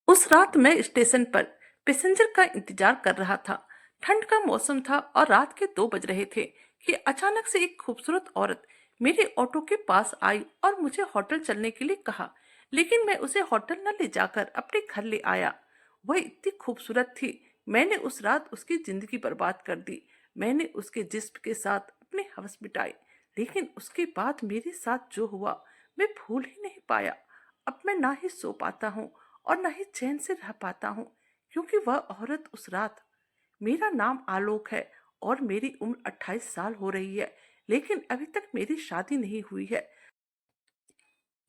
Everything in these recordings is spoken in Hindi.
उस रात मैं स्टेशन पर पैसेंजर का इंतजार कर रहा था। ठंड का मौसम था और रात के 2 बज रहे थे कि अचानक से एक खूबसूरत औरत मेरे ऑटो के पास आई और मुझे होटल चलने के लिए कहा। लेकिन मैं उसे होटल न ले जाकर अपने घर ले आया। वह इतनी खूबसूरत थी। मैंने उस रात उसकी जिंदगी बर्बाद कर दी। मैंने उसके जिस्म के साथ अपने हवस मिटाए, लेकिन उसके बाद मेरे साथ जो हुआ मैं भूल ही नहीं पाया। अब मैं ना ही सो पाता हूँ और ना ही चैन से रह पाता हूँ, क्योंकि वह औरत उस रात। मेरा नाम आलोक है और मेरी उम्र 28 साल हो रही है, लेकिन अभी तक मेरी शादी नहीं हुई है।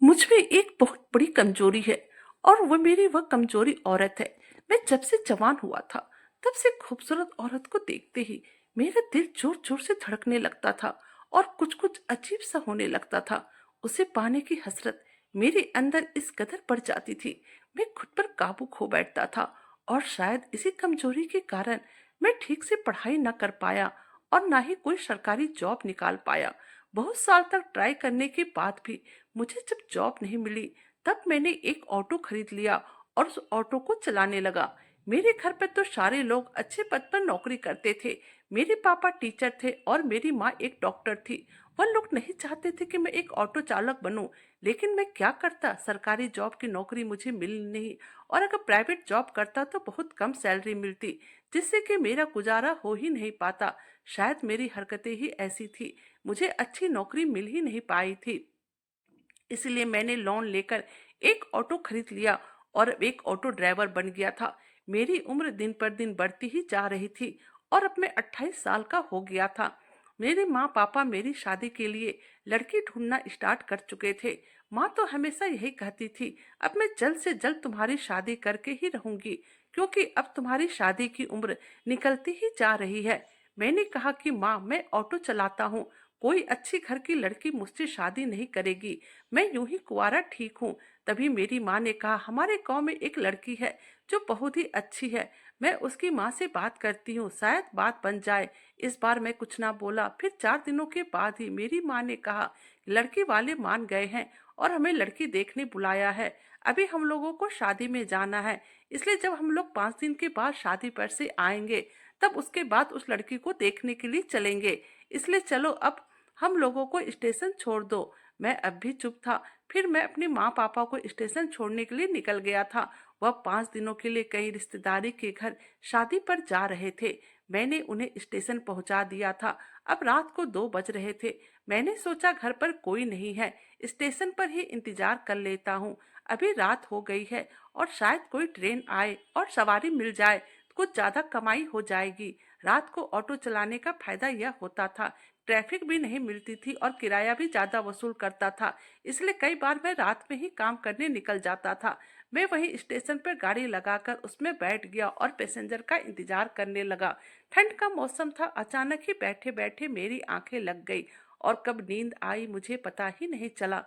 मुझ में एक बहुत बड़ी कमजोरी है और वह कमजोरी औरत है। मैं जब से जवान हुआ था, तब से खूबसूरत औरत को देखते ही मेरा दिल जोर जोर से धड़कने लगता था और कुछ कुछ अजीब सा होने लगता था। उसे पाने की हसरत मेरे अंदर इस कदर बढ़ जाती थी, मैं खुद पर काबू खो बैठता था। और शायद इसी कमजोरी के कारण मैं ठीक से पढ़ाई न कर पाया और ना ही कोई सरकारी जॉब निकाल पाया। बहुत साल तक ट्राई करने के बाद भी मुझे जब जॉब नहीं मिली, तब मैंने एक ऑटो खरीद लिया और उस ऑटो को चलाने लगा। मेरे घर पर तो सारे लोग अच्छे पद पर नौकरी करते थे। मेरे पापा टीचर थे और मेरी माँ एक डॉक्टर थी। वह लोग नहीं चाहते थे कि मैं एक ऑटो चालक बनूं, लेकिन मैं क्या करता, सरकारी जॉब की नौकरी मुझे मिली नहीं। और अगर प्राइवेट जॉब करता तो बहुत कम सैलरी मिलती, जिससे कि मेरा गुजारा हो ही नहीं पाता। शायद मेरी हरकतें ही ऐसी थी, मुझे अच्छी नौकरी मिल ही नहीं पाई थी। इसलिए मैंने लोन लेकर एक ऑटो खरीद लिया और एक ऑटो ड्राइवर बन गया था। मेरी उम्र दिन पर दिन बढ़ती ही जा रही थी और अब मैं 28 साल का हो गया था। मेरे माँ पापा मेरी शादी के लिए लड़की ढूंढना स्टार्ट कर चुके थे। माँ तो हमेशा यही कहती थी, अब मैं जल्द से जल्द तुम्हारी शादी करके ही रहूंगी, क्योंकि अब तुम्हारी शादी की उम्र निकलती ही जा रही है। मैंने कहा कि माँ, मैं ऑटो चलाता हूँ, कोई अच्छी घर की लड़की मुझसे शादी नहीं करेगी, मैं यूं ही कुंवारा ठीक हूँ। तभी मेरी माँ ने कहा, हमारे गांव में एक लड़की है जो बहुत ही अच्छी है, मैं उसकी माँ से बात करती हूँ, शायद बात बन जाए। इस बार मैं कुछ ना बोला। फिर 4 दिनों के बाद ही मेरी माँ ने कहा, लड़की वाले मान गए हैं और हमें लड़की देखने बुलाया है। अभी हम लोगों को शादी में जाना है, इसलिए जब हम लोग 5 दिन के बाद शादी पर से आएंगे, तब उसके बाद उस लड़की को देखने के लिए चलेंगे। इसलिए चलो, अब हम लोगों को स्टेशन छोड़ दो। मैं अब भी चुप था। फिर मैं अपने माँ पापा को स्टेशन छोड़ने के लिए निकल गया था। वह 5 दिनों के लिए कई रिश्तेदारी के घर शादी पर जा रहे थे। मैंने उन्हें स्टेशन पहुंचा दिया था। अब रात को 2 बज रहे थे। मैंने सोचा घर पर कोई नहीं है, स्टेशन पर ही इंतजार कर लेता हूँ। अभी रात हो गई है और शायद कोई ट्रेन आए और सवारी मिल जाए, कुछ ज्यादा कमाई हो जाएगी। रात को ऑटो चलाने का फायदा यह होता था, ट्रैफिक भी नहीं मिलती थी और किराया भी ज्यादा वसूल करता था। इसलिए कई बार मैं रात में ही काम करने निकल जाता था। मैं वहीं स्टेशन पर गाड़ी लगाकर उसमें बैठ गया और पैसेंजर का इंतजार करने लगा। ठंड का मौसम था। अचानक ही बैठे बैठे मेरी आंखें लग गई और कब नींद आई मुझे पता ही नहीं चला।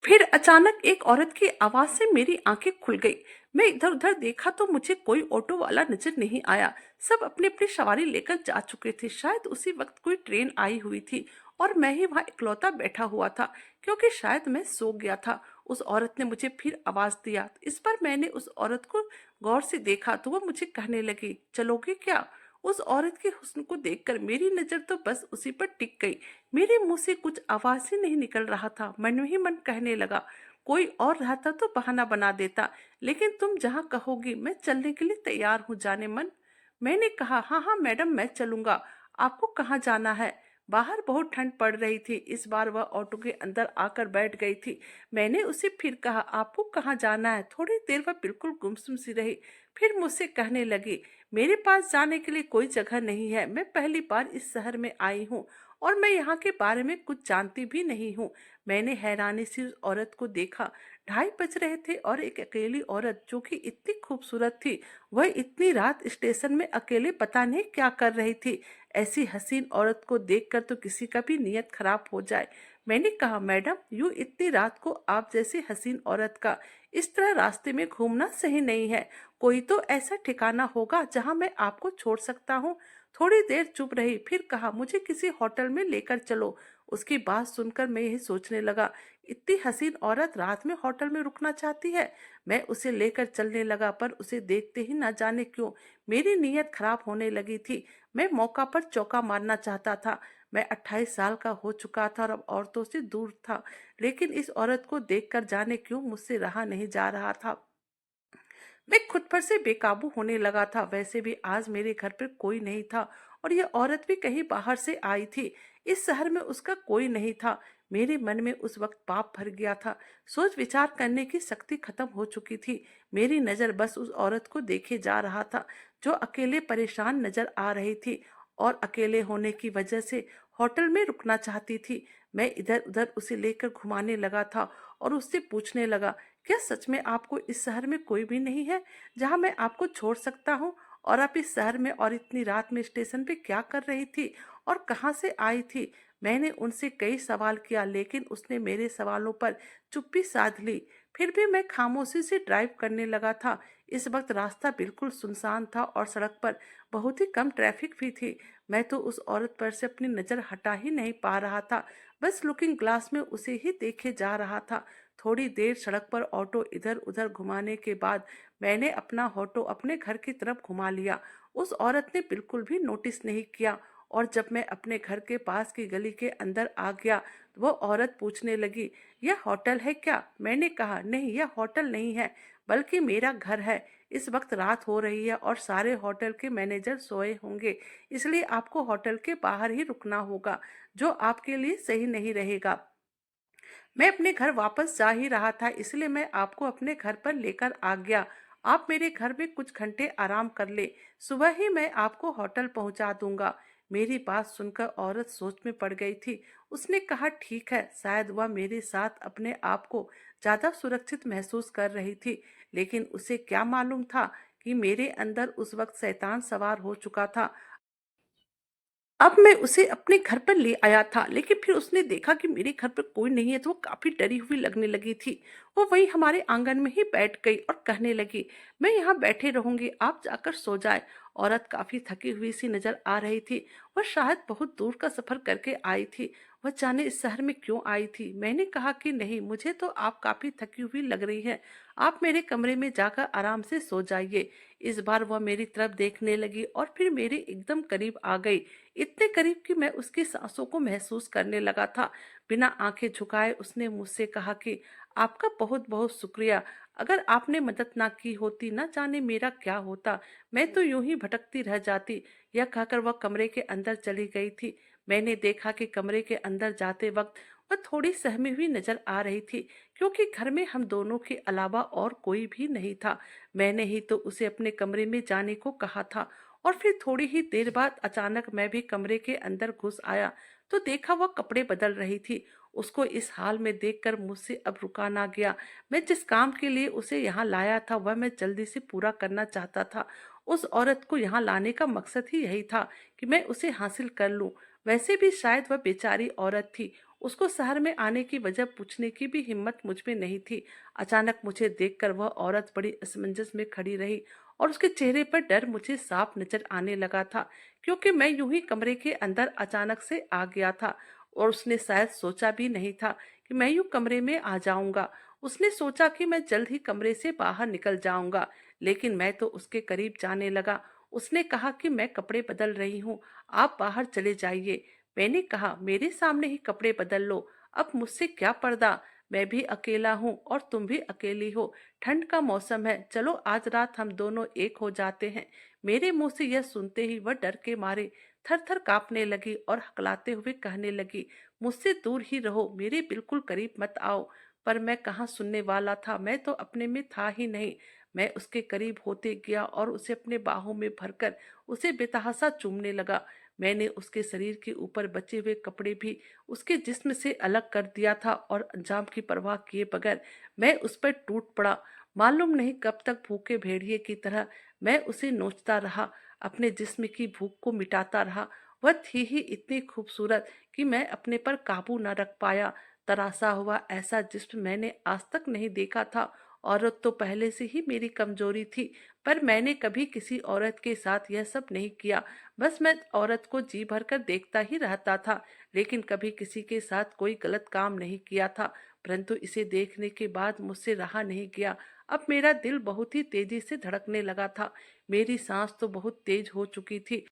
फिर अचानक एक औरत की आवाज से मेरी आंखें खुल गई। मैं इधर उधर देखा तो मुझे कोई ऑटो वाला नजर नहीं आया। सब अपनी अपनी सवारी लेकर जा चुके थे। शायद उसी वक्त कोई ट्रेन आई हुई थी और मैं ही वहां इकलौता बैठा हुआ था, क्योंकि शायद मैं सो गया था। उस औरत ने मुझे फिर आवाज दिया। इस पर मैंने उस औरत को गौर से देखा तो वह मुझे कहने लगी, चलोगे क्या? उस औरत के हुस्न को देखकर मेरी नजर तो बस उसी पर टिक गई। मेरे मुंह से कुछ आवाज ही नहीं निकल रहा था। मन ही मन कहने लगा, कोई और रहता तो बहाना बना देता, लेकिन तुम जहां कहोगी मैं चलने के लिए तैयार हूँ जाने मन। मैंने कहा, हाँ हाँ मैडम, मैं चलूंगा। आपको कहाँ जाना है? बाहर बहुत ठंड पड़ रही थी। इस बार वह ऑटो के अंदर आकर बैठ गई थी। मैंने उसे फिर कहा, आपको कहाँ जाना है? थोड़ी देर वह बिल्कुल गुमसुम सी रही, फिर मुझसे कहने लगी, मेरे पास जाने के लिए कोई जगह नहीं है, मैं पहली बार इस शहर में आई हूँ और मैं यहाँ के बारे में कुछ जानती भी नहीं हूँ। मैंने हैरानी से उस औरत को देखा। 2:30 बज रहे थे और एक अकेली औरत जो कि इतनी खूबसूरत थी, वह इतनी रात स्टेशन में अकेले पता नहीं क्या कर रही थी। ऐसी हसीन औरत को देखकर तो किसी का भी नियत खराब हो जाए। मैंने कहा, मैडम, यूं इतनी रात को आप जैसी हसीन औरत का इस तरह रास्ते में घूमना सही नहीं है। कोई तो ऐसा ठिकाना होगा जहां मैं आपको छोड़ सकता हूँ। थोड़ी देर चुप रही, फिर कहा, मुझे किसी होटल में लेकर चलो। उसकी बात सुनकर मैं यही सोचने लगा, इतनी हसीन औरत रात में होटल में रुकना चाहती है। मैं उसे लेकर चलने लगा, पर उसे देखते ही ना जाने क्यों मेरी नीयत खराब होने लगी थी। मैं मौका पर चौका मारना चाहता था। मैं 28 साल का हो चुका था और अब औरतों से दूर था, लेकिन इस औरत को देखकर जाने क्यों मुझसे रहा नहीं जा रहा था। मैं खुद पर से बेकाबू होने लगा था। वैसे भी आज मेरे घर पर कोई नहीं था और यह औरत भी कहीं बाहर से आई थी। इस शहर में उसका कोई नहीं था। मेरे मन में उस वक्त पाप भर गया था। सोच विचार करने की शक्ति खत्म हो चुकी थी। मेरी नजर बस उस औरत को देखे जा रहा था जो अकेले परेशान नजर आ रही थी और अकेले होने की वजह से होटल में रुकना चाहती थी। मैं इधर उधर उसे लेकर घुमाने लगा था और उससे पूछने लगा, क्या सच में आपको इस शहर में कोई भी नहीं है जहां मैं आपको छोड़ सकता हूं? और आप इस शहर में और इतनी रात में स्टेशन पे क्या कर रही थी और कहां से आई थी? मैंने उनसे कई सवाल किया, लेकिन उसने मेरे सवालों पर चुप्पी साध ली। फिर भी मैं खामोशी से ड्राइव करने लगा था। इस वक्त रास्ता बिल्कुल सुनसान था और सड़क पर बहुत ही कम ट्रैफिक भी थी। मैं तो उस औरत पर से अपनी नजर हटा ही नहीं पा रहा था। बस लुकिंग ग्लास में उसे ही देखे जा रहा था। थोड़ी देर सड़क पर ऑटो इधर उधर घुमाने के बाद मैंने अपना ऑटो अपने घर की तरफ घुमा लिया। उस औरत ने बिल्कुल भी नोटिस नहीं किया और जब मैं अपने घर के पास की गली के अंदर आ गया तो वो औरत पूछने लगी, यह होटल है क्या? मैंने कहा, नहीं, यह होटल नहीं है, बल्कि मेरा घर है। इस वक्त रात हो रही है और सारे होटल के मैनेजर सोए होंगे, इसलिए आपको होटल के बाहर ही रुकना होगा, जो आपके लिए सही नहीं रहेगा। मैं अपने घर वापस जा ही रहा था, इसलिए मैं आपको अपने घर पर लेकर आ गया। आप मेरे घर में कुछ घंटे आराम कर ले, सुबह ही मैं आपको होटल पहुंचा दूंगा। मेरी बात सुनकर औरत सोच में पड़ गई थी। उसने कहा, ठीक है। शायद वह मेरे साथ अपने आप को ज्यादा सुरक्षित महसूस कर रही थी, लेकिन उसे क्या मालूम था कि मेरे अंदर उस वक्त शैतान सवार हो चुका था। अब मैं उसे अपने घर पर ले आया था, लेकिन फिर उसने देखा कि मेरे घर पर कोई नहीं है तो वो काफी डरी हुई लगने लगी थी। वो वहीं हमारे आंगन में ही बैठ गई और कहने लगी, मैं यहाँ बैठे रहूंगी, आप जाकर सो जाए। औरत काफी थकी हुई सी नजर आ रही थी। वह शायद बहुत दूर का सफर करके आई थी। वह जाने इस शहर में क्यों आई थी। मैंने कहा कि नहीं, मुझे तो आप काफी थकी हुई लग रही है, आप मेरे कमरे में जाकर आराम से सो जाइए। इस बार वह मेरी तरफ देखने लगी और फिर मेरे एकदम करीब आ गई, इतने करीब कि मैं उसकी सांसों को महसूस करने लगा था। बिना आंखें झुकाए उसने मुझसे कहा कि आपका बहुत बहुत शुक्रिया। अगर आपने मदद ना की होती, ना जाने मेरा क्या होता, मैं तो यूं ही भटकती रह जाती। यह कहकर वह कमरे के अंदर चली गई थी। मैंने देखा कि कमरे के अंदर जाते वक्त वह थोड़ी सहमी हुई नजर आ रही थी, क्योंकि घर में हम दोनों के अलावा और कोई भी नहीं था। मैंने ही तो उसे अपने कमरे में जाने को कहा था। और फिर थोड़ी ही देर बाद अचानक मैं भी कमरे के अंदर घुस आया तो देखा वह कपड़े बदल रही थी। उसको इस हाल में देखकर मुझसे अब रुका ना गया। मैं जिस काम के लिए उसे यहाँ लाया था वह मैं जल्दी से पूरा करना चाहता था। उस औरत को यहाँ लाने का मकसद ही यही था कि मैं उसे हासिल कर लूं। वैसे भी शायद वह बेचारी औरत थी, उसको शहर में आने की वजह पूछने की भी हिम्मत मुझ में नहीं थी। अचानक मुझे देखकर वह औरत बड़ी असमंजस में खड़ी रही और उसके चेहरे पर डर मुझे साफ नजर आने लगा था, क्योंकि मैं यूं ही कमरे के अंदर अचानक से आ गया था और उसने शायद सोचा भी नहीं था कि मैं यूं कमरे में आ जाऊंगा। उसने सोचा कि मैं जल्द ही कमरे से बाहर निकल जाऊंगा, लेकिन मैं तो उसके करीब जाने लगा। उसने कहा कि मैं कपड़े बदल रही हूँ, आप बाहर चले जाइए। मैंने कहा, मेरे सामने ही कपड़े बदल लो, अब मुझसे क्या पर्दा। मैं भी अकेला हूँ और तुम भी अकेली हो। ठंड का मौसम है, चलो आज रात हम दोनों एक हो जाते हैं। मेरे मुंह से यह सुनते ही वह डर के मारे थर थर कांपने लगी और हकलाते हुए कहने लगी, मुझसे दूर ही रहो, मेरे बिल्कुल करीब मत आओ। पर मैं कहाँ सुनने वाला था, मैं तो अपने में था ही नहीं। मैं उसके करीब होते गया और उसे अपने बाहों में भरकर उसे बेतहासा चूमने लगा। मैंने उसके शरीर के ऊपर बचे हुए कपड़े भी उसके जिस्म से अलग कर दिया था और अंजाम की परवाह किए बगैर मैं उस पर टूट पड़ा। मालूम नहीं कब तक भूखे भेड़िए की तरह मैं उसे नोचता रहा, अपने जिस्म की भूख को मिटाता रहा। वह थी ही इतनी खूबसूरत कि मैं अपने पर काबू न रख पाया। तरासा हुआ ऐसा जिस्म मैंने आज तक नहीं देखा था औरत तो पहले से ही मेरी कमजोरी थी, पर मैंने कभी किसी औरत के साथ यह सब नहीं किया। बस मैं औरत को जी भर कर देखता ही रहता था, लेकिन कभी किसी के साथ कोई गलत काम नहीं किया था। परंतु इसे देखने के बाद मुझसे रहा नहीं गया। अब मेरा दिल बहुत ही तेजी से धड़कने लगा था। मेरी सांस तो बहुत तेज हो चुकी थी।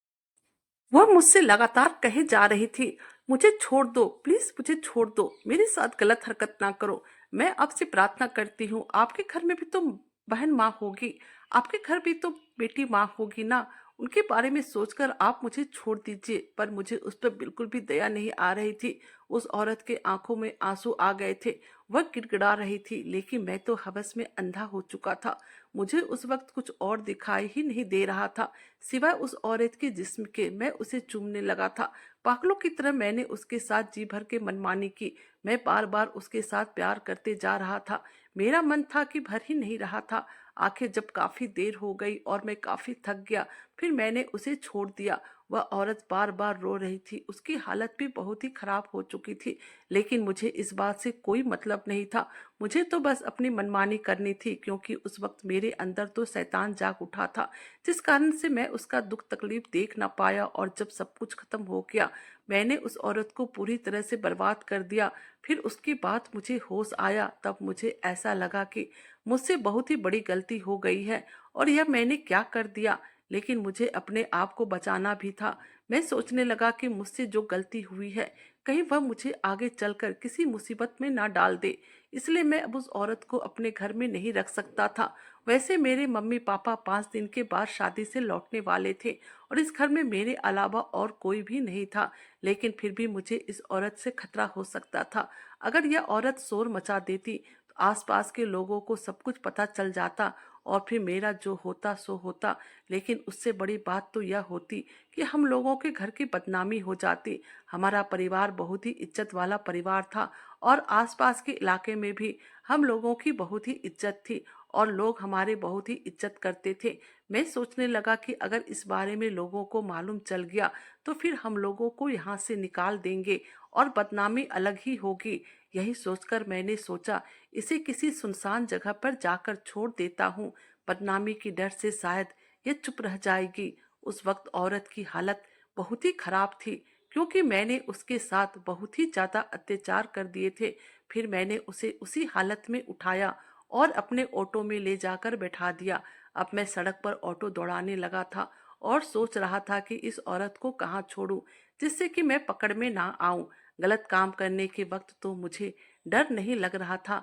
वह मुझसे लगातार कहे जा रही थी, मुझे छोड़ दो, प्लीज मुझे छोड़ दो, मेरे साथ गलत हरकत ना करो। मैं आपसे प्रार्थना करती हूँ, आपके घर में भी तो बहन माँ होगी, आपके घर भी तो बेटी माँ होगी ना, उनके बारे में सोचकर आप मुझे छोड़ दीजिए। पर मुझे उस पर बिल्कुल भी दया नहीं आ रही थी। उस औरत के आंखों में आंसू आ गए थे। वह गिड़गिड़ा रही थी, लेकिन मैं तो हवस में अंधा हो चुका था। मुझे उस वक्त कुछ और दिखाई ही नहीं दे रहा था सिवाय उस औरत के जिस्म के। मैं उसे चूमने लगा था। पागलों की तरह मैंने उसके साथ जी भर के मनमानी की। मैं बार बार उसके साथ प्यार करते जा रहा था। मेरा मन था कि भर ही नहीं रहा था। आखिर जब काफी देर हो गई और मैं काफी थक गया, फिर मैंने उसे छोड़ दिया। वह औरत बार बार रो रही थी। उसकी हालत भी बहुत ही खराब हो चुकी थी, लेकिन मुझे इस बात से कोई मतलब नहीं था। मुझे तो बस अपनी मनमानी करनी थी, क्योंकि उस वक्त मेरे अंदर तो शैतान जाग उठा था, जिस कारण से मैं उसका दुख तकलीफ देख ना पाया। और जब सब कुछ खत्म हो गया, मैंने उस औरत को पूरी तरह से बर्बाद कर दिया। फिर उसके बाद मुझे होश आया, तब मुझे ऐसा लगा कि मुझसे बहुत ही बड़ी गलती हो गई है और यह मैंने क्या कर दिया। लेकिन मुझे अपने आप को बचाना भी था। मैं सोचने लगा कि मुझसे जो गलती हुई है, कहीं वह मुझे आगे चलकर किसी मुसीबत में ना डाल दे। इसलिए मैं अब उस औरत को अपने घर में नहीं रख सकता था। वैसे मेरे मम्मी पापा 5 दिन के बाद शादी से लौटने वाले थे और इस घर में मेरे अलावा और कोई भी नहीं था। लेकिन फिर भी मुझे इस औरत से खतरा हो सकता था। अगर यह औरत शोर मचा देती तो आसपास के लोगों को सब कुछ पता चल जाता और फिर मेरा जो होता सो होता। लेकिन उससे बड़ी बात तो यह होती कि हम लोगों के घर की बदनामी हो जाती। हमारा परिवार बहुत ही इज्जत वाला परिवार था और आसपास के इलाके में भी हम लोगों की बहुत ही इज्जत थी और लोग हमारे बहुत ही इज्जत करते थे। मैं सोचने लगा कि अगर इस बारे में लोगों को मालूम चल गया तो फिर हम लोगों को यहाँ से निकाल देंगे और बदनामी अलग ही होगी। यही सोचकर मैंने सोचा, इसे किसी सुनसान जगह पर जाकर छोड़ देता हूँ। बदनामी की डर से शायद ये चुप रह जाएगी। उस वक्त औरत की हालत बहुत ही खराब थी, क्योंकि मैंने उसके साथ बहुत ही ज्यादा अत्याचार कर दिए थे। फिर मैंने उसे उसी हालत में उठाया और अपने ऑटो में ले जाकर बैठा दिया। अब मैं सड़क पर ऑटो दौड़ाने लगा था और सोच रहा था कि इस औरत को कहाँ छोड़ूं, जिससे कि मैं पकड़ में ना आऊं। गलत काम करने के वक्त तो मुझे डर नहीं लग रहा था,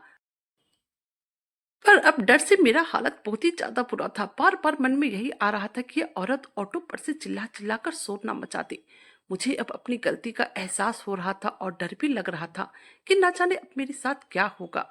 पर अब डर से मेरा हालत बहुत ही ज्यादा बुरा था। बार बार मन में यही आ रहा था कि यह औरत ऑटो पर से चिल्ला चिल्ला कर शोर ना मचा दे। मुझे अब अपनी गलती का एहसास हो रहा था और डर भी लग रहा था कि ना जाने अब मेरे साथ क्या होगा।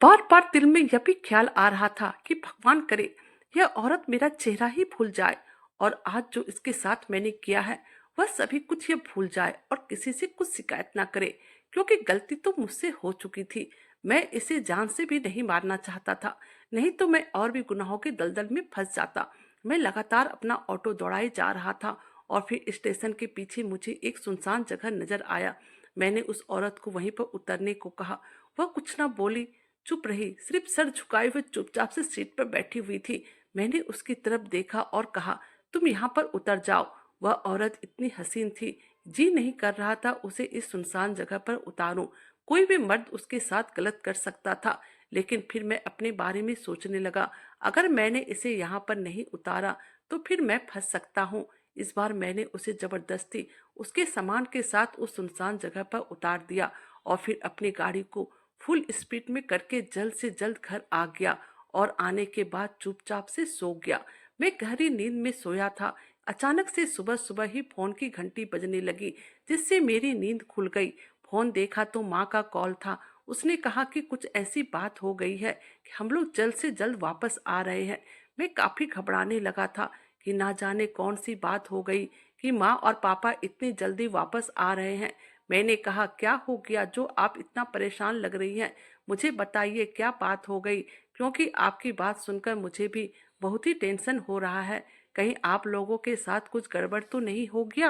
बार बार दिल में यह भी ख्याल आ रहा था कि भगवान करे यह औरत मेरा चेहरा ही भूल जाए और आज जो इसके साथ मैंने किया है वह सभी कुछ यह भूल जाए और किसी से कुछ शिकायत ना करे, क्योंकि गलती तो मुझसे हो चुकी थी। मैं इसे जान से भी नहीं मारना चाहता था, नहीं तो मैं और भी गुनाहों के दलदल में फंस जाता। मैं लगातार अपना ऑटो दौड़ाए जा रहा था और फिर स्टेशन के पीछे मुझे एक सुनसान जगह नजर आया। मैंने उस औरत को वहीं पर उतरने को कहा। वह कुछ ना बोली, चुप रही, सिर्फ सर झुकाए हुए चुपचाप से सीट पर बैठी हुई थी। मैंने उसकी तरफ देखा और कहा, तुम यहाँ पर उतर जाओ। वह औरत इतनी हसीन थी, जी नहीं कर रहा था उसे इस सुनसान जगह पर उतारूं। कोई भी मर्द उसके साथ गलत कर सकता था, लेकिन फिर मैं अपने बारे में सोचने लगा, अगर मैंने इसे यहाँ पर नहीं उतारा तो फिर मैं फंस सकता हूँ। इस बार मैंने उसे जबरदस्ती उसके सामान के साथ उस सुनसान जगह पर उतार दिया और फिर अपनी गाड़ी को फुल स्पीड में करके जल्द से जल्द घर आ गया और आने के बाद चुपचाप से सो गया। मैं गहरी नींद में सोया था। अचानक से सुबह सुबह ही फोन की घंटी बजने लगी, जिससे मेरी नींद खुल गई। फोन देखा तो माँ का कॉल था। उसने कहा कि कुछ ऐसी बात हो गई है कि हम लोग जल्द से जल्द वापस आ रहे हैं। मैं काफी घबराने लगा था कि ना जाने कौन सी बात हो गई कि माँ और पापा इतनी जल्दी वापस आ रहे हैं। मैंने कहा, क्या हो गया जो आप इतना परेशान लग रही हैं? मुझे बताइए क्या बात हो गई, क्योंकि आपकी बात सुनकर मुझे भी बहुत ही टेंशन हो रहा है। कहीं आप लोगों के साथ कुछ गड़बड़ तो नहीं हो गया?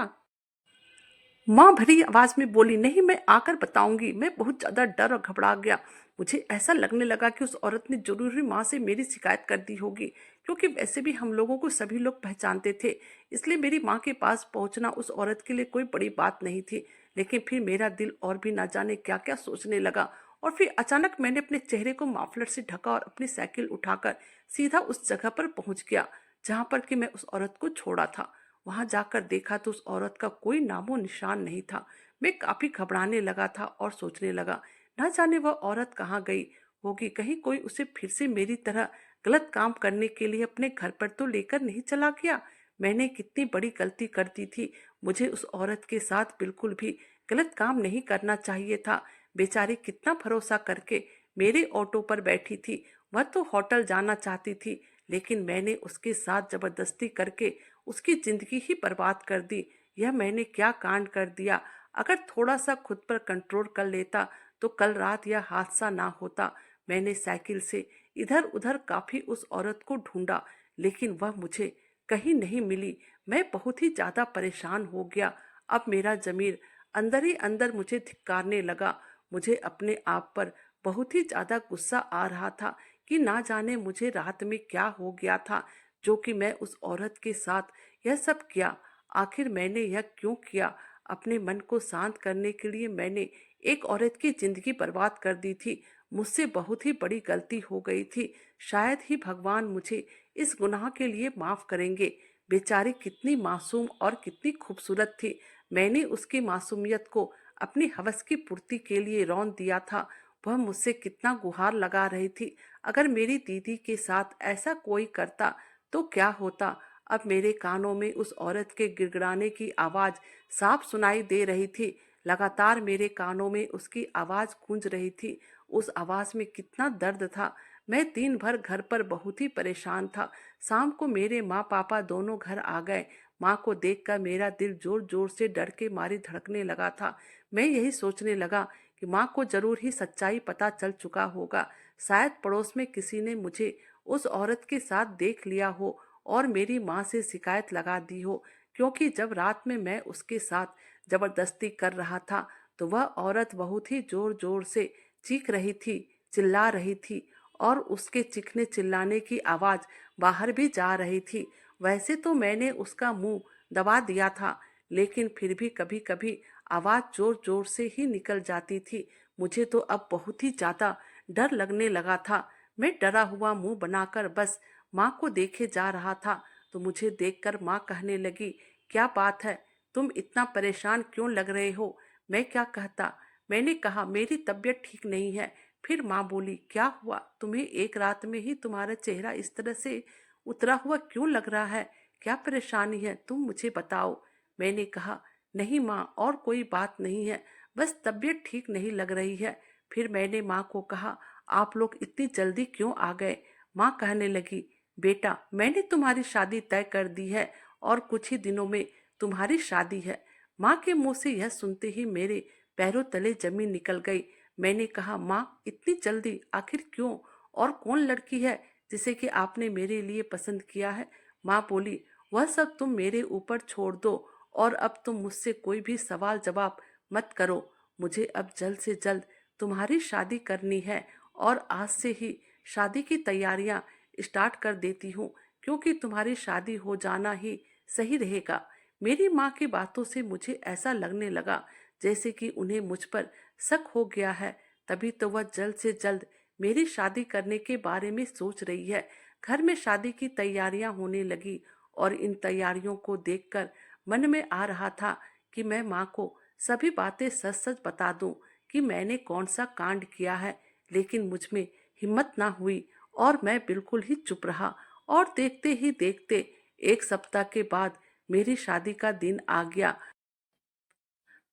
माँ भरी आवाज में बोली, नहीं मैं आकर बताऊंगी। मैं बहुत ज्यादा डर और घबरा गया। मुझे ऐसा लगने लगा कि उस औरत ने जरूर ही माँ से मेरी शिकायत कर दी होगी, क्योंकि वैसे भी हम लोगों को सभी लोग पहचानते थे। इसलिए मेरी माँ के पास पहुंचना उस औरत के लिए कोई बड़ी बात नहीं थी। लेकिन फिर मेरा दिल और भी ना जाने क्या क्या सोचने लगा, और फिर अचानक मैंने अपने चेहरे को माफलर से ढका और अपनी साइकिल उठाकर सीधा उस जगह पर पहुंच गया जहां पर कि मैं उस औरत को छोड़ा था। वहां जाकर देखा तो उस औरत का कोई नामो निशान नहीं था। मैं काफी घबराने लगा था और सोचने लगा, न जाने वह औरत कहाँ गई होगी। कहीं कोई उसे फिर से मेरी तरह गलत काम करने के लिए अपने घर पर तो लेकर नहीं चला गया। मैंने कितनी बड़ी गलती कर दी थी। मुझे उस औरत के साथ बिल्कुल भी गलत काम नहीं करना चाहिए था। बेचारी कितना भरोसा करके मेरे ऑटो पर बैठी थी। वह तो होटल जाना चाहती थी, लेकिन मैंने उसके साथ जबरदस्ती करके उसकी जिंदगी ही बर्बाद कर दी। यह मैंने क्या कांड कर दिया। अगर थोड़ा सा खुद पर कंट्रोल कर लेता तो कल रात यह हादसा ना होता। मैंने साइकिल से इधर उधर काफी उस औरत को ढूंढा, लेकिन वह मुझे कहीं नहीं मिली। मैं बहुत ही ज्यादा परेशान हो गया। अब मेरा जमीर अंदर ही अंदर मुझे धिक्कारने लगा। मुझे अपने आप पर बहुत ही ज्यादा गुस्सा आ रहा था कि ना जाने मुझे रात में क्या हो गया था, जो कि मैं उस औरत के साथ यह सब किया। आखिर मैंने यह क्यों किया। अपने मन को शांत करने के लिए मैंने एक औरत की जिंदगी बर्बाद कर दी थी। मुझसे बहुत ही बड़ी गलती हो गई थी। शायद ही भगवान मुझे इस गुनाह के लिए माफ करेंगे। बेचारी कितनी मासूम और कितनी खूबसूरत थी। मैंने उसकी मासूमियत को अपनी हवस की पूर्ति के लिए रौंद दिया था। वह मुझसे कितना गुहार लगा रही थी। अगर मेरी दीदी के साथ ऐसा कोई करता तो क्या होता। अब मेरे कानों में उस औरत के गिड़गिड़ाने की आवाज साफ सुनाई दे रही थी। लगातार मेरे कानों में उसकी आवाज गूंज रही थी। उस आवाज में कितना दर्द था। मैं दिन भर घर पर बहुत ही परेशान था। शाम को मेरे माँ पापा दोनों घर आ गए। माँ को देखकर मेरा दिल जोर जोर से डर के मारे धड़कने लगा था। मैं यही सोचने लगा कि माँ को जरूर ही सच्चाई पता चल चुका होगा। शायद पड़ोस में किसी ने मुझे उस औरत के साथ देख लिया हो और मेरी माँ से शिकायत लगा दी हो, क्योंकि जब रात में मैं उसके साथ जबरदस्ती कर रहा था तो वह औरत बहुत ही जोर जोर से चीख रही थी, चिल्ला रही थी, और उसके चीखने चिल्लाने की आवाज बाहर भी जा रही थी। वैसे तो मैंने उसका मुंह दबा दिया था, लेकिन फिर भी कभी कभी आवाज जोर जोर से ही निकल जाती थी। मुझे तो अब बहुत ही ज्यादा डर लगने लगा था। मैं डरा हुआ मुंह बनाकर बस माँ को देखे जा रहा था। तो मुझे देखकर माँ कहने लगी, क्या बात है, तुम इतना परेशान क्यों लग रहे हो। मैं क्या कहता। मैंने कहा, मेरी तबीयत ठीक नहीं है। फिर माँ बोली, क्या हुआ, तुम्हें एक रात में ही तुम्हारा चेहरा इस तरह से उतरा हुआ क्यों लग रहा है। क्या परेशानी है, तुम मुझे बताओ। मैंने कहा, नहीं माँ, और कोई बात नहीं है, बस तबीयत ठीक नहीं लग रही है। फिर मैंने माँ को कहा, आप लोग इतनी जल्दी क्यों आ गए। माँ कहने लगी, बेटा मैंने तुम्हारी शादी तय कर दी है और कुछ ही दिनों में तुम्हारी शादी है। माँ के मुंह से यह सुनते ही मेरे पैरों तले जमीन निकल गई। मैंने कहा, माँ इतनी जल्दी आखिर क्यों, और कौन लड़की है जिसे कि आपने मेरे लिए पसंद किया है। माँ बोली, वह सब तुम मेरे ऊपर छोड़ दो और अब तुम मुझसे कोई भी सवाल जवाब मत करो। मुझे अब जल्द से जल्द तुम्हारी शादी करनी है और आज से ही शादी की तैयारियां स्टार्ट कर देती हूँ, क्योंकि तुम्हारी शादी हो जाना ही सही रहेगा। मेरी माँ की बातों से मुझे ऐसा लगने लगा जैसे कि उन्हें मुझ पर शक हो गया है। तभी तो वह जल्द से जल्द मेरी शादी करने के बारे में सोच रही है। घर में शादी की तैयारियां होने लगी और इन तैयारियों को देखकर मन में आ रहा था कि मैं माँ को सभी बातें सच सच बता दूं कि मैंने कौन सा कांड किया है। लेकिन मुझ में हिम्मत ना हुई और मैं बिल्कुल ही चुप रहा। और देखते ही देखते एक सप्ताह के बाद मेरी शादी का दिन आ गया।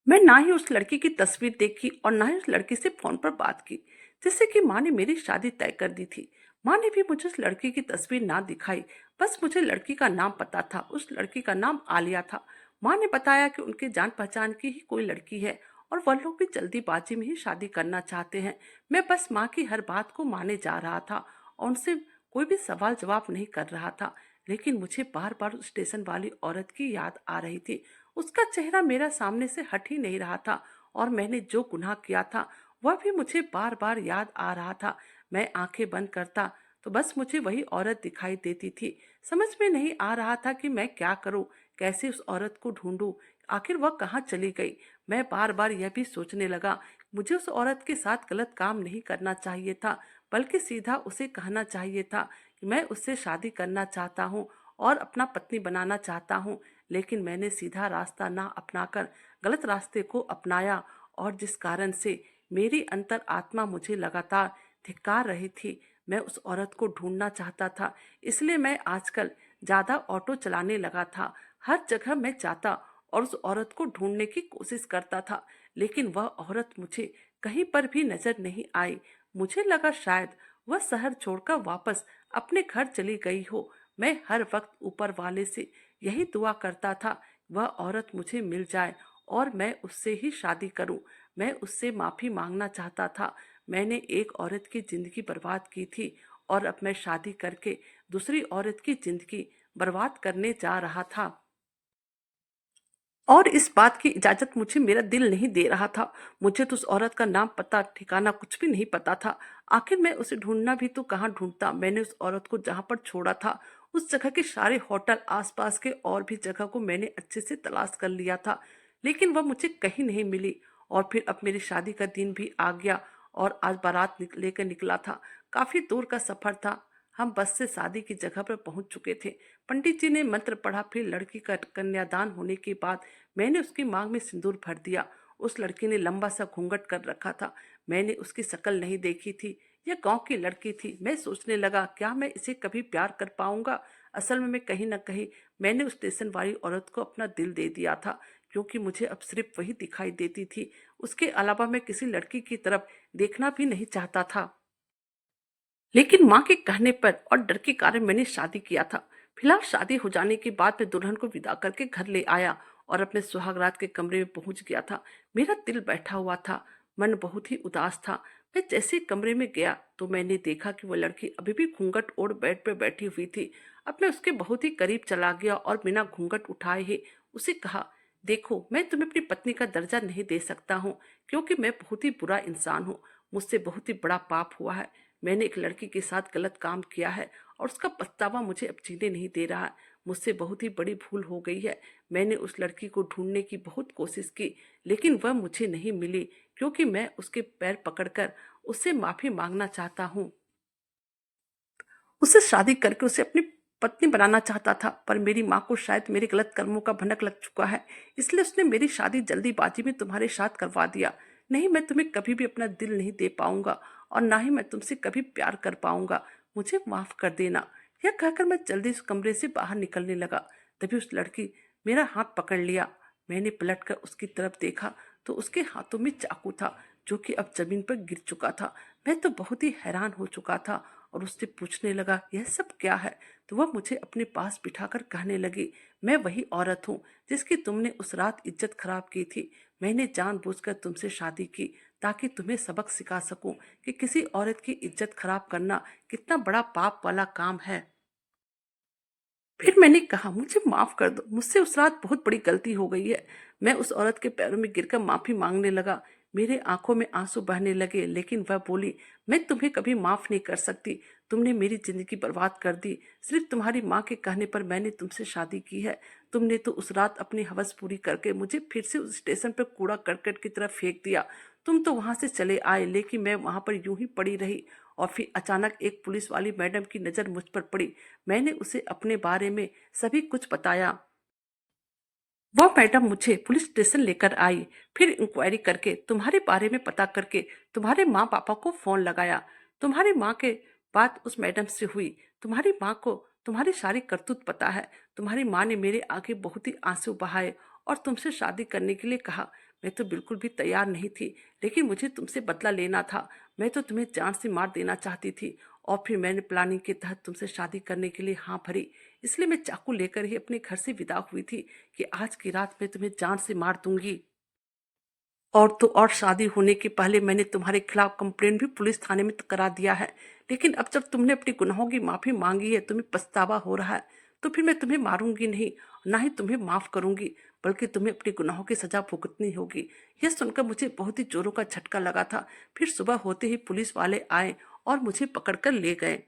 मैं ना ही उस लड़की की तस्वीर देखी और ना ही उस लड़की से फोन पर बात की, जिससे कि माँ ने मेरी शादी तय कर दी थी। माँ ने भी मुझे उस लड़की की तस्वीर ना दिखाई। बस मुझे लड़की का नाम पता था। उस लड़की का नाम आलिया था। माँ ने बताया कि उनके जान पहचान की ही कोई लड़की है और वह लोग भी जल्दीबाजी में ही शादी करना चाहते हैं। मैं बस माँ की हर बात को माने जा रहा था और उनसे कोई भी सवाल जवाब नहीं कर रहा था। लेकिन मुझे बार बार उस स्टेशन वाली औरत की याद आ रही थी। उसका चेहरा मेरा सामने से हट ही नहीं रहा था और मैंने जो गुनाह किया था वह भी मुझे बार बार याद आ रहा था। मैं आंखें बंद करता तो बस मुझे वही औरत दिखाई देती थी। समझ में नहीं आ रहा था कि मैं क्या करूं, कैसे उस औरत को ढूंढूं, आखिर वह कहाँ चली गई। मैं बार बार यह भी सोचने लगा, मुझे उस औरत के साथ गलत काम नहीं करना चाहिए था, बल्कि सीधा उसे कहना चाहिए था कि मैं उससे शादी करना चाहता हूँ और अपना पत्नी बनाना चाहता हूँ। लेकिन मैंने सीधा रास्ता ना अपनाकर गलत रास्ते को अपनाया, और जिस कारण से मेरी अंतर आत्मा मुझे लगातार धिक्कार रही थी। मैं उस औरत को ढूंढना चाहता था, इसलिए मैं आजकल ज्यादा ऑटो चलाने लगा था। हर जगह मैं जाता और उस औरत को ढूंढने की कोशिश करता था, लेकिन वह औरत मुझे कहीं पर भी नजर नहीं आई। मुझे लगा शायद वह शहर छोड़कर वापस अपने घर चली गई हो। मैं हर वक्त ऊपर वाले से यही दुआ करता था, वह औरत मुझे मिल जाए और मैं उससे ही शादी करूं। मैं उससे माफी मांगना चाहता था। मैंने एक औरत की जिंदगी बर्बाद की थी और अब मैं शादी करके दूसरी औरत की जिंदगी बर्बाद करने जा रहा था, और इस बात की इजाजत मुझे मेरा दिल नहीं दे रहा था। मुझे तो उस औरत का नाम पता ठिकाना कुछ भी नहीं पता था। आखिर मैं उसे ढूंढना भी तो कहाँ ढूंढता। मैंने उस औरत को जहां पर छोड़ा था उस जगह के सारे होटल, आसपास के और भी जगह को मैंने अच्छे से तलाश कर लिया था, लेकिन वह मुझे कहीं नहीं मिली। और फिर अब मेरी शादी का दिन भी आ गया और आज बारात लेकर निकला था। काफी दूर का सफर था। हम बस से शादी की जगह पर पहुंच चुके थे। पंडित जी ने मंत्र पढ़ा, फिर लड़की का कन्यादान होने के बाद मैंने उसकी मांग में सिंदूर भर दिया। उस लड़की ने लंबा सा घूंघट कर रखा था। मैंने उसकी शक्ल नहीं देखी थी। यह गांव की लड़की थी। मैं सोचने लगा, क्या मैं इसे कभी प्यार कर पाऊंगा। असल में मैं कहीं ना कहीं मैंने उस स्टेशन वाली औरत को अपना दिल दे दिया था, क्योंकि मुझे अब सिर्फ वही दिखाई देती थी। उसके अलावा मैं किसी लड़की की तरफ देखना भी नहीं चाहता था। लेकिन माँ के कहने पर और डर के कारण मैंने शादी किया था। फिलहाल शादी हो जाने के बाद मैं दुल्हन को विदा करके घर ले आया और अपने सुहागरात के कमरे में पहुंच गया था। मेरा दिल बैठा हुआ था, मन बहुत ही उदास था। मैं जैसे ही कमरे में गया तो मैंने देखा कि वह लड़की अभी भी घूंघट ओढ़ बेड पे बैठी हुई थी। अब मैं उसके बहुत ही करीब चला गया और बिना घूंघट उठाए ही उसे कहा, देखो, मैं तुम्हें अपनी पत्नी का दर्जा नहीं दे सकता हूँ, क्योंकि मैं बहुत ही बुरा इंसान हूँ। मुझसे बहुत ही बड़ा पाप हुआ है। मैंने एक लड़की के साथ गलत काम किया है और उसका पछतावा मुझे अब जीने नहीं दे रहा है। मुझसे बहुत ही बड़ी भूल हो गई है। मैंने उस लड़की को ढूंढने की बहुत कोशिश की, लेकिन वह मुझे नहीं मिली, क्योंकि मैं उसके पैर पकड़कर उससे माफी मांगना चाहता हूँ। उससे शादी करके उसे अपनी पत्नी बनाना चाहता था, पर मेरी माँ को शायद मेरे गलत कर्मों का भनक लग चुका है, इसलिए उसने मेरी शादी जल्दीबाजी में तुम्हारे साथ करवा दिया। नहीं, मैं तुम्हें कभी भी अपना दिल नहीं दे पाऊंगा और ना ही मैं तुमसे कभी प्यार कर पाऊंगा। मुझे माफ कर देना। यह कहकर मैं जल्दी उस कमरे से बाहर निकलने लगा। तभी उस लड़की मेरा हाथ पकड़ लिया। मैंने पलटकर उसकी तरफ देखा तो उसके हाथों में चाकू था, जो कि अब जमीन पर गिर चुका था। मैं तो बहुत ही हैरान हो चुका था और उससे पूछने लगा, यह सब क्या है। तो वह मुझे अपने पास बिठाकर कहने लगी, मैं वही औरत हूँ जिसकी तुमने उस रात इज्जत खराब की थी। मैंने जानबूझकर तुमसे शादी की ताकि तुम्हें सबक सिखा सकूं कि किसी औरत की इज्जत खराब करना कितना बड़ा पाप वाला काम है। फिर मैंने कहा, मुझे माफ कर दो, मुझसे उस रात बहुत बड़ी गलती हो गई है। मैं उस औरत के पैरों में गिरकर माफी मांगने लगा। मेरे आंखों में आंसू बहने लगे, लेकिन वह बोली, मैं तुम्हें कभी माफ नहीं कर सकती। तुमने मेरी जिंदगी बर्बाद कर दी। सिर्फ तुम्हारी माँ के कहने पर मैंने तुमसे शादी की है। तुमने तो उस रात अपनी हवस पूरी करके मुझे फिर से उस स्टेशन पर कूड़ा करकट की तरफ फेंक दिया। तुम तो वहां से चले आए, लेकिन मैं वहां पर यूं ही पड़ी रही। और फिर अचानक एक पुलिस वाली मैडम की नजर मुझ पर पड़ी। मैंने उसे अपने बारे में सभी कुछ बताया। वह मैडम मुझे पुलिस स्टेशन लेकर आई। फिर इंक्वायरी करके, तुम्हारे बारे में पता करके तुम्हारे माँ पापा को फोन लगाया। तुम्हारी माँ के बात उस मैडम से हुई। तुम्हारी माँ को तुम्हारी सारी करतूत पता है। तुम्हारी माँ ने मेरे आगे बहुत ही आंसू बहाए और तुमसे शादी करने के लिए कहा। मैं तो बिल्कुल भी तैयार नहीं थी, लेकिन मुझे तुमसे बदला लेना था। मैं तो तुम्हें जान से मार देना चाहती थी, और फिर मैंने प्लानिंग के तहत तुमसे शादी करने के लिए हाँ भरी। इसलिए मैं चाकू लेकर ही अपने घर से विदा हुई थी कि आज की रात मैं तुम्हें जान से मार दूंगी। और तो और, शादी होने के पहले मैंने तुम्हारे खिलाफ कंप्लेंट भी पुलिस थाने में करा दिया है। लेकिन अब जब तुमने अपनी गुनाहों की माफी मांगी है, तुम्हें पछतावा हो रहा है, तो फिर मैं तुम्हें मारूंगी नहीं, ना ही तुम्हें माफ करूंगी, बल्कि तुम्हें अपने गुनाहों की सजा भुगतनी होगी। यह सुनकर मुझे बहुत ही जोरों का झटका लगा था। फिर सुबह होते ही पुलिस वाले आए और मुझे पकड़कर ले गए।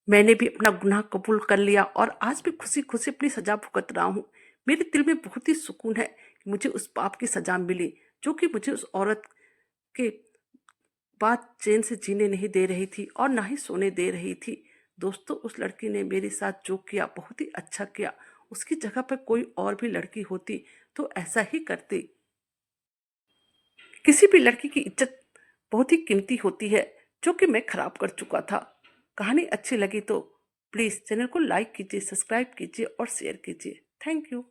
मैंने भी अपना गुनाह कबूल कर लिया और आज भी खुशी खुशी अपनी सजा भुगत रहा हूँ। मेरे दिल में बहुत ही सुकून है कि मुझे उस पाप की सजा मिली, जो कि मुझे उस औरत के बाद चैन से जीने नहीं दे रही थी और ना ही सोने दे रही थी। दोस्तों, उस लड़की ने मेरे साथ जो किया बहुत ही अच्छा किया। उसकी जगह पर कोई और भी लड़की होती तो ऐसा ही करती। किसी भी लड़की की इज्जत बहुत ही कीमती होती है, जो कि मैं खराब कर चुका था। कहानी अच्छी लगी तो प्लीज़ चैनल को लाइक कीजिए, सब्सक्राइब कीजिए और शेयर कीजिए। Thank you.